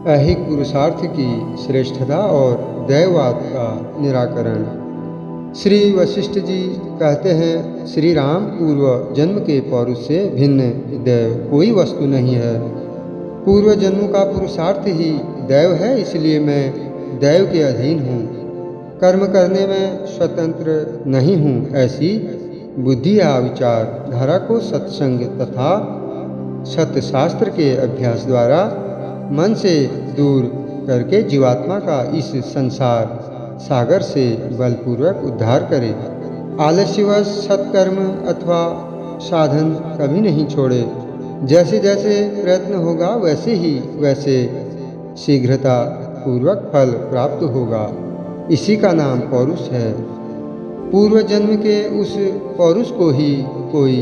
ऐहिक पुरुषार्थ की श्रेष्ठता और दैववाद का निराकरण। श्री वशिष्ठ जी कहते हैं, श्री राम पूर्व जन्म के पौरुष से भिन्न दैव कोई वस्तु नहीं है। पूर्व जन्म का पुरुषार्थ ही दैव है, इसलिए मैं दैव के अधीन हूँ, कर्म करने में स्वतंत्र नहीं हूँ। ऐसी बुद्धि या विचार धारा को सत्संग तथा सतशास्त्र के अभ्यास द्वारा मन से दूर करके जीवात्मा का इस संसार सागर से बलपूर्वक उद्धार करे। आलस्यवश सत्कर्म अथवा साधन कभी नहीं छोड़े। जैसे जैसे प्रयत्न होगा वैसे शीघ्रता पूर्वक फल प्राप्त होगा। इसी का नाम पौरुष है। पूर्व जन्म के उस पौरुष को ही कोई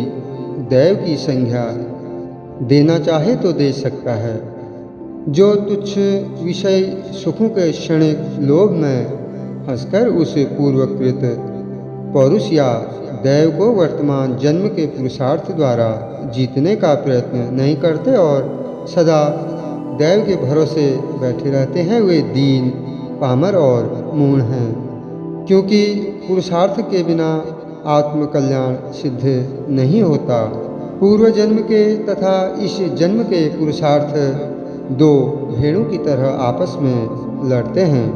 दैव की संज्ञा देना चाहे तो दे सकता है। जो तुच्छ विषय सुखों के क्षणिक लोभ में फंसकर उस पूर्वकृत पौरुष या दैव को वर्तमान जन्म के पुरुषार्थ द्वारा जीतने का प्रयत्न नहीं करते और सदा दैव के भरोसे बैठे रहते हैं, वे दीन, पामर और मूढ़ हैं। क्योंकि पुरुषार्थ के बिना आत्मकल्याण सिद्ध नहीं होता। पूर्व जन्म के तथा इस जन्म के पुरुषार्थ दो भेड़ों की तरह आपस में लड़ते हैं।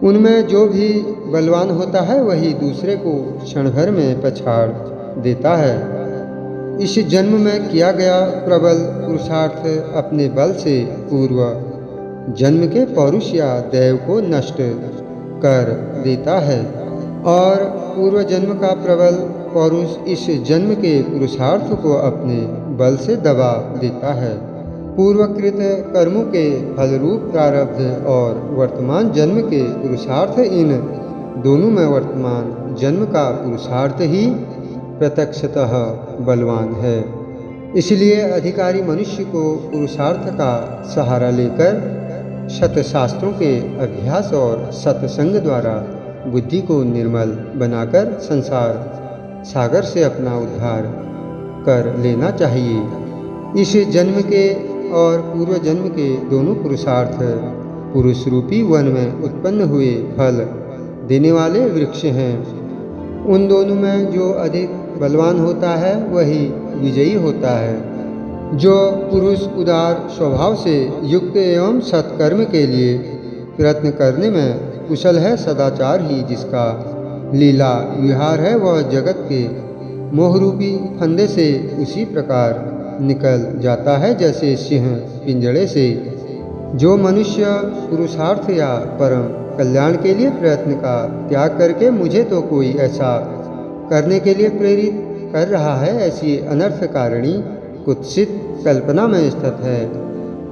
उनमें जो भी बलवान होता है वही दूसरे को क्षण भर में पछाड़ देता है। इस जन्म में किया गया प्रबल पुरुषार्थ अपने बल से पूर्व जन्म के पौरुष या दैव को नष्ट कर देता है और पूर्व जन्म का प्रबल पौरुष इस जन्म के पुरुषार्थ को अपने बल से दबा देता है। पूर्वकृत कर्मों के फलरूप प्रारब्ध और वर्तमान जन्म के पुरुषार्थ, इन दोनों में वर्तमान जन्म का पुरुषार्थ ही प्रत्यक्षतः बलवान है। इसलिए अधिकारी मनुष्य को पुरुषार्थ का सहारा लेकर सतशास्त्रों के अभ्यास और सत्संग द्वारा बुद्धि को निर्मल बनाकर संसार सागर से अपना उद्धार कर लेना चाहिए। इस जन्म के और पूर्व जन्म के दोनों पुरुषार्थ पुरुष रूपी वन में उत्पन्न हुए फल देने वाले वृक्ष हैं। उन दोनों में जो अधिक बलवान होता है वही विजयी होता है। जो पुरुष उदार स्वभाव से युक्त एवं सत्कर्म के लिए प्रयत्न करने में कुशल है, सदाचार ही जिसका लीला विहार है, वह जगत के मोहरूपी फंदे से उसी प्रकार निकल जाता है जैसे सिंह पिंजड़े से। जो मनुष्य पुरुषार्थ या परम कल्याण के लिए प्रयत्न का त्याग करके मुझे तो कोई ऐसा करने के लिए प्रेरित कर रहा है, ऐसी अनर्थकारिणी कुत्सित कल्पना में स्थित है,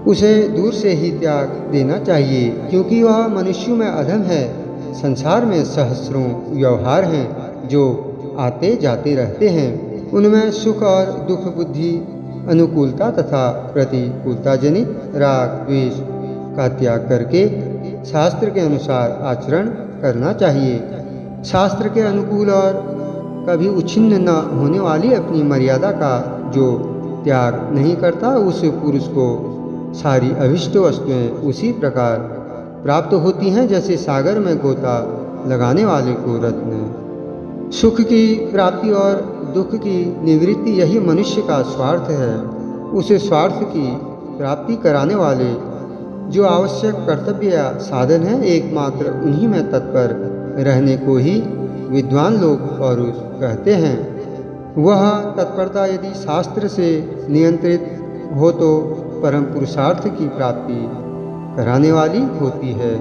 उसे दूर से ही त्याग देना चाहिए, क्योंकि वह मनुष्यों में अधम है। संसार में सहस्रों व्यवहार हैं जो आते जाते रहते हैं। उनमें सुख और दुख, बुद्धि, अनुकूलता तथा प्रतिकूलता जनित राग द्वेष का त्याग करके शास्त्र के अनुसार आचरण करना चाहिए। शास्त्र के अनुकूल और कभी उच्छिन्न न होने वाली अपनी मर्यादा का जो त्याग नहीं करता, उस पुरुष को सारी अभिष्ट वस्तुएं उसी प्रकार प्राप्त होती हैं जैसे सागर में गोता लगाने वाले को रत्न। सुख की प्राप्ति और दुख की निवृत्ति यही मनुष्य का स्वार्थ है। उसे स्वार्थ की प्राप्ति कराने वाले जो आवश्यक कर्तव्य या साधन है, एकमात्र उन्हीं में तत्पर रहने को ही विद्वान लोग पौरुष कहते हैं। वह तत्परता यदि शास्त्र से नियंत्रित हो तो परम पुरुषार्थ की प्राप्ति कराने वाली होती है।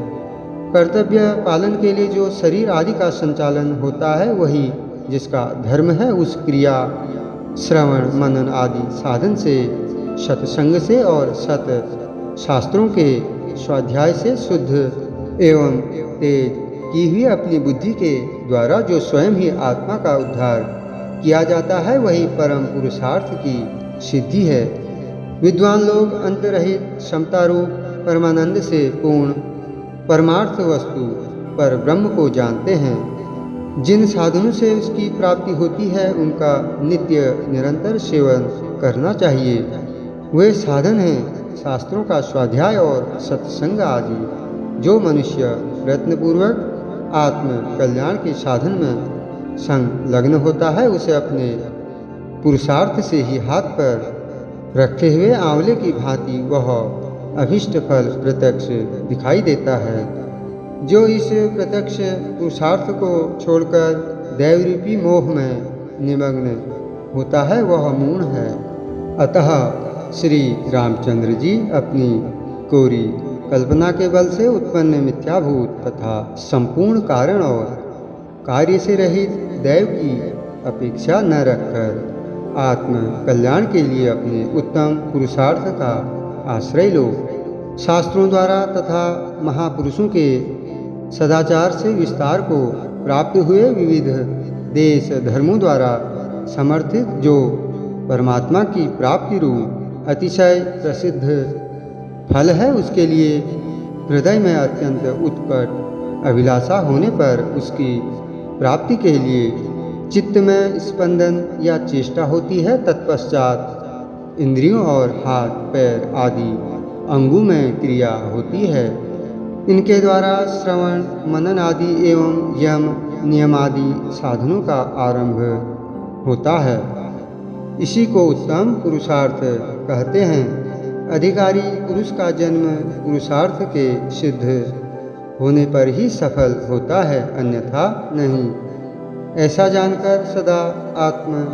कर्तव्य पालन के लिए जो शरीर आदि का संचालन होता है, वही जिसका धर्म है, उस क्रिया, श्रवण, मनन आदि साधन से, सत्संग से और सत शास्त्रों के स्वाध्याय से शुद्ध एवं तेज की हुई अपनी बुद्धि के द्वारा जो स्वयं ही आत्मा का उद्धार किया जाता है, वही परम पुरुषार्थ की सिद्धि है। विद्वान लोग अंतरहित समता रूप परमानंद से पूर्ण परमार्थ वस्तु पर ब्रह्म को जानते हैं। जिन साधनों से उसकी प्राप्ति होती है उनका नित्य निरंतर सेवन करना चाहिए। वे साधन हैं शास्त्रों का स्वाध्याय और सत्संग आदि। जो मनुष्य प्रयत्नपूर्वक आत्म कल्याण के साधन में संलग्न होता है, उसे अपने पुरुषार्थ से ही हाथ पर रखे हुए आंवले की भांति वह अभीष्ट फल प्रत्यक्ष दिखाई देता है। जो इस प्रत्यक्ष पुरुषार्थ को छोड़कर दैवरूपी मोह में निमग्न होता है, वह मूढ़ है। अतः श्री रामचंद्र जी अपनी कोरी कल्पना के बल से उत्पन्न मिथ्याभूत तथा संपूर्ण कारण और कार्य से रहित दैव की अपेक्षा न रखकर आत्म कल्याण के लिए अपने उत्तम पुरुषार्थ का आश्रय लो। शास्त्रों द्वारा तथा महापुरुषों के सदाचार से विस्तार को प्राप्त हुए विविध देश धर्मों द्वारा समर्थित जो परमात्मा की प्राप्ति रूप अतिशय प्रसिद्ध फल है, उसके लिए हृदय में अत्यंत उत्कट अभिलाषा होने पर उसकी प्राप्ति के लिए चित्त में स्पंदन या चेष्टा होती है। तत्पश्चात इंद्रियों और हाथ पैर आदि अंगों में क्रिया होती है। इनके द्वारा श्रवण मनन आदि एवं यम नियम आदि साधनों का आरंभ होता है। इसी को उत्तम पुरुषार्थ कहते हैं। अधिकारी पुरुष का जन्म पुरुषार्थ के सिद्ध होने पर ही सफल होता है, अन्यथा नहीं। ऐसा जानकर सदा आत्म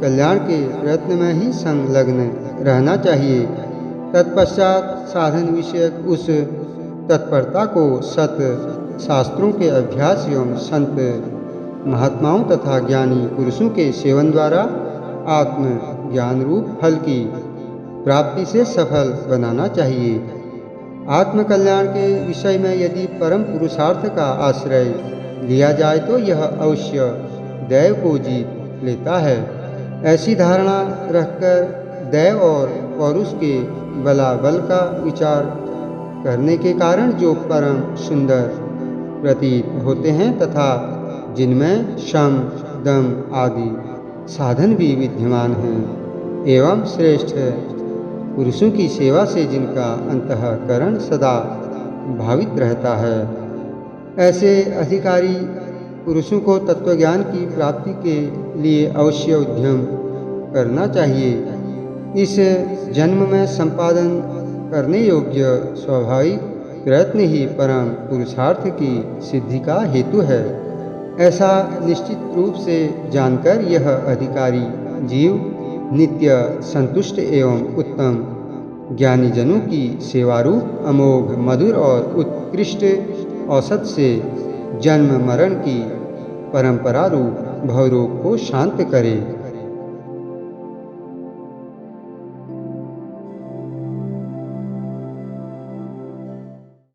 कल्याण के प्रयत्न में ही संलग्न रहना चाहिए। तत्पश्चात साधन विषयक उस तत्परता को सत शास्त्रों के अभ्यास एवं संत महात्माओं तथा ज्ञानी पुरुषों के सेवन द्वारा आत्म ज्ञान रूप फल की प्राप्ति से सफल बनाना चाहिए। आत्म कल्याण के विषय में यदि परम पुरुषार्थ का आश्रय लिया जाए तो यह अवश्य दैव को जीत लेता है। ऐसी धारणा रखकर दैव और पौरुष के बलाबल का विचार करने के कारण जो परम सुंदर प्रतीत होते हैं तथा जिनमें शम दम आदि साधन भी विद्यमान हैं एवं श्रेष्ठ पुरुषों की सेवा से जिनका अंतःकरण सदा भावित रहता है, ऐसे अधिकारी पुरुषों को तत्वज्ञान की प्राप्ति के लिए अवश्य उद्यम करना चाहिए। इस जन्म में संपादन करने योग्य स्वाभाविक प्रयत्न ही परम पुरुषार्थ की सिद्धि का हेतु है। ऐसा निश्चित रूप से जानकर यह अधिकारी जीव नित्य संतुष्ट एवं उत्तम ज्ञानी जनों की सेवारूप अमोघ मधुर और उत्कृष्ट औसत से जन्म मरण की परंपरा रूप भवरोग को शांत करे।